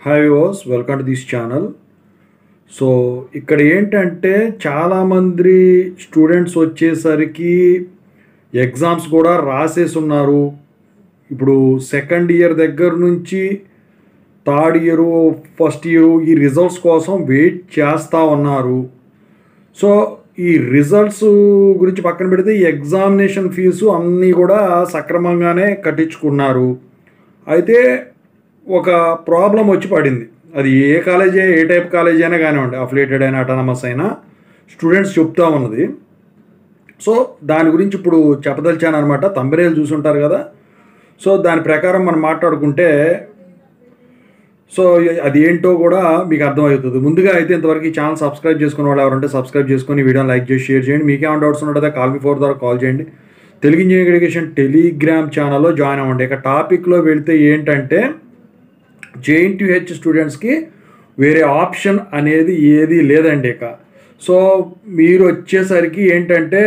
Hi was welcome to this channel. So ఇక్కడ ఏంటంటే చాలామంది స్టూడెంట్స్ వచ్చేసరికి ఎగ్జామ్స్ కూడా రాసేసి ఉన్నారు. ఇప్పుడు సెకండ్ ఇయర్ దగ్గర నుంచి థర్డ్ ఇయరు ఫస్ట్ ఇయరు ఈ రిజల్ట్స్ కోసం వెయిట్ చేస్తూ ఉన్నారు. సో ఈ రిజల్ట్స్ గురించి పక్కన పెడితే ఈ ఎగ్జామినేషన్ ఫీజు అన్నీ కూడా సక్రమంగానే కట్టించుకున్నారు. అయితే ఒక ప్రాబ్లం వచ్చి పడింది. అది ఏ కాలేజీ ఏ టైప్ కాలేజీ అయినా కానివ్వండి, అఫిలియేటెడ్ అయినా అటానమస్ అయినా స్టూడెంట్స్ చెప్తా ఉన్నది. సో దాని గురించి ఇప్పుడు చెప్పదలిచాను అనమాట. తంబరేలు చూసుంటారు కదా. సో దాని ప్రకారం మనం మాట్లాడుకుంటే సో అది ఏంటో కూడా మీకు అర్థమవుతుంది. ముందుగా అయితే ఇంతవరకు ఈ ఛానల్ సబ్స్క్రైబ్ చేసుకున్న వాళ్ళు ఎవరంటే సబ్స్క్రైబ్ చేసుకొని వీడియోని లైక్ చేసి షేర్ చేయండి. మీకేమైనా డౌట్స్ ఉన్నట్టు కాల్ మీ 4 ద్వారా కాల్ చేయండి. తెలుగు ఇంజనీరింగ్ ఎడ్యుకేషన్ టెలిగ్రామ్ ఛానల్లో జాయిన్ అవ్వండి. ఇక టాపిక్లో వెళితే ఏంటంటే JNTU స్టూడెంట్స్కి వేరే ఆప్షన్ అనేది ఏది లేదండి. ఇక సో మీరు వచ్చేసరికి ఏంటంటే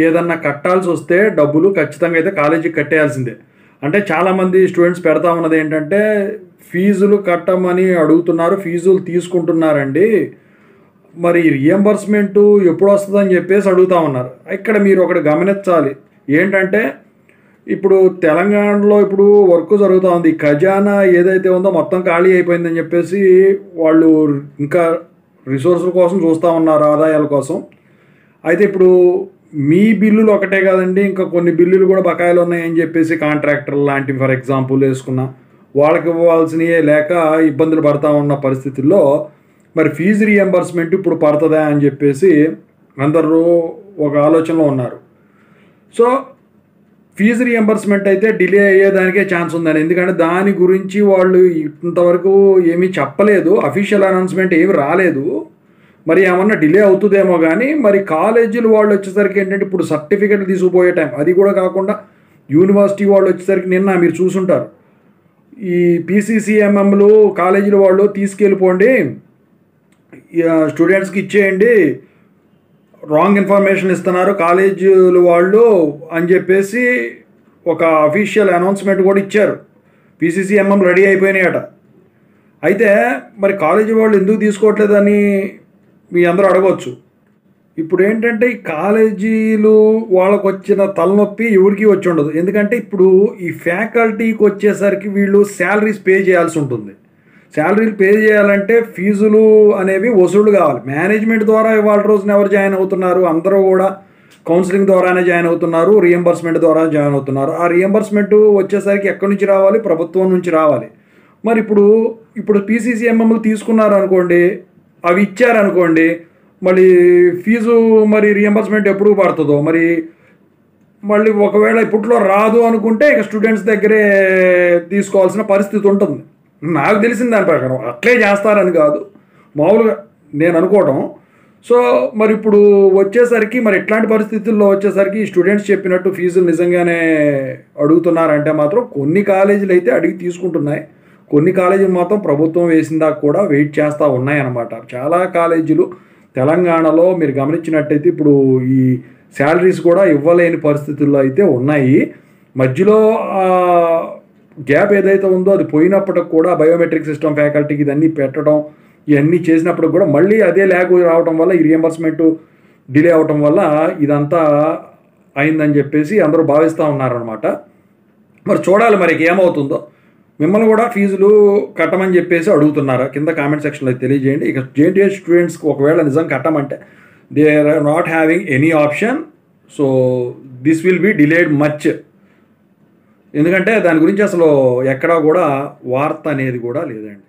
ఏదన్నా కట్టాల్సి వస్తే డబ్బులు ఖచ్చితంగా అయితే కాలేజీకి కట్టేయాల్సిందే. అంటే చాలామంది స్టూడెంట్స్ పెడతా ఉన్నది ఏంటంటే ఫీజులు కట్టమని అడుగుతున్నారు, ఫీజులు తీసుకుంటున్నారండి, మరి రియంబర్స్మెంటు ఎప్పుడు వస్తుందని చెప్పేసి అడుగుతూ ఉన్నారు. ఇక్కడ మీరు ఒకటి గమనించాలి ఏంటంటే ఇప్పుడు తెలంగాణలో ఇప్పుడు వర్క్ జరుగుతూ ఉంది. ఖజానా ఏదైతే ఉందో మొత్తం ఖాళీ అయిపోయిందని చెప్పేసి వాళ్ళు ఇంకా రిసోర్సుల కోసం చూస్తూ ఉన్నారు, ఆదాయాల కోసం. అయితే ఇప్పుడు మీ బిల్లులు ఒకటే కాదండి, ఇంకా కొన్ని బిల్లులు కూడా బకాయిలు ఉన్నాయని చెప్పేసి కాంట్రాక్టర్ లాంటివి ఫర్ ఎగ్జాంపుల్ వేసుకున్న వాళ్ళకి ఇవ్వాల్సినవి లేక ఇబ్బందులు పడతా ఉన్న పరిస్థితుల్లో మరి ఫీజు రియంబర్స్మెంట్ ఇప్పుడు పడుతుందా అని చెప్పేసి అందరూ ఒక ఆలోచనలో ఉన్నారు. సో ఫీజు రియంబర్స్మెంట్ అయితే డిలే అయ్యేదానికే ఛాన్స్ ఉందని, ఎందుకంటే దాని గురించి వాళ్ళు ఇంతవరకు ఏమీ చెప్పలేదు, అఫీషియల్ అనౌన్స్మెంట్ ఏమి రాలేదు. మరి ఏమన్నా డిలే అవుతుందేమో కానీ మరి కాలేజీలు వాళ్ళు వచ్చేసరికి ఏంటంటే ఇప్పుడు సర్టిఫికెట్లు తీసుకుపోయే టైం, అది కూడా కాకుండా యూనివర్సిటీ వాళ్ళు వచ్చేసరికి నిన్న మీరు చూసుంటారు ఈ PCCMMలు కాలేజీల వాళ్ళు తీసుకెళ్ళిపోండి స్టూడెంట్స్కి ఇచ్చేయండి, రాంగ్ ఇన్ఫర్మేషన్ ఇస్తున్నారు కాలేజీలు వాళ్ళు అని చెప్పేసి ఒక అఫీషియల్ అనౌన్స్మెంట్ కూడా ఇచ్చారు. PCCMM రెడీ అయిపోయినాయట. అయితే మరి కాలేజీ వాళ్ళు ఎందుకు తీసుకోవట్లేదని మీ అందరూ అడగవచ్చు. ఇప్పుడు ఏంటంటే ఈ కాలేజీలు వాళ్ళకు వచ్చిన తలనొప్పి ఎవరికి వచ్చి ఉండదు. ఎందుకంటే ఇప్పుడు ఈ ఫ్యాకల్టీకి వచ్చేసరికి వీళ్ళు శాలరీస్ పే చేయాల్సి ఉంటుంది. శాలరీలు పే చేయాలంటే ఫీజులు అనేవి వసూలు కావాలి. మేనేజ్మెంట్ ద్వారా ఇవాళ రోజున ఎవరు జాయిన్ అవుతున్నారు, అందరూ కూడా కౌన్సిలింగ్ ద్వారానే జాయిన్ అవుతున్నారు, రియంబర్స్మెంట్ ద్వారా జాయిన్ అవుతున్నారు. ఆ రియంబర్స్మెంట్ వచ్చేసరికి ఎక్కడి నుంచి రావాలి? ప్రభుత్వం నుంచి రావాలి. మరి ఇప్పుడు PCCMMలు తీసుకున్నారు అనుకోండి, అవి ఇచ్చారనుకోండి, మళ్ళీ ఫీజు మరి రియంబర్స్మెంట్ ఎప్పుడు పడుతుందో మళ్ళీ ఒకవేళ ఇప్పట్లో రాదు అనుకుంటే ఇక స్టూడెంట్స్ దగ్గరే తీసుకోవాల్సిన పరిస్థితి ఉంటుంది. నాకు తెలిసిన దాని ప్రకారం అట్లే చేస్తారని కాదు, మామూలుగా నేను అనుకోవటం. సో మరి ఇప్పుడు వచ్చేసరికి మరి ఎట్లాంటి పరిస్థితుల్లో వచ్చేసరికి స్టూడెంట్స్ చెప్పినట్టు ఫీజులు నిజంగానే అడుగుతున్నారంటే మాత్రం కొన్ని కాలేజీలు అయితే అడిగి తీసుకుంటున్నాయి, కొన్ని కాలేజీలు మాత్రం ప్రభుత్వం వేసిన దాకా కూడా వెయిట్ చేస్తూ ఉన్నాయన్నమాట. చాలా కాలేజీలు తెలంగాణలో మీరు గమనించినట్టయితే ఇప్పుడు ఈ శాలరీస్ కూడా ఇవ్వలేని పరిస్థితుల్లో అయితే ఉన్నాయి. మధ్యలో గ్యాప్ ఏదైతే ఉందో అది పోయినప్పటికి కూడా బయోమెట్రిక్ సిస్టమ్ ఫ్యాకల్టీకి ఇదన్నీ పెట్టడం ఇవన్నీ చేసినప్పుడు కూడా మళ్ళీ అదే ల్యాగ్ రావడం వల్ల ఈ రియంబర్స్మెంట్ డిలే అవటం వల్ల ఇదంతా అయిందని చెప్పేసి అందరూ భావిస్తూ ఉన్నారనమాట. మరి చూడాలి మరి ఏమవుతుందో. మిమ్మల్ని కూడా ఫీజులు కట్టమని చెప్పేసి అడుగుతున్నారా కింద కామెంట్ సెక్షన్లో తెలియజేయండి. ఇక JNTU స్టూడెంట్స్కి ఒకవేళ నిజం కట్టమంటే they are not having any option. So this will be delayed much. ఎందుకంటే దాని గురించి అసలు ఎక్కడా కూడా వార్త అనేది కూడా లేదండి.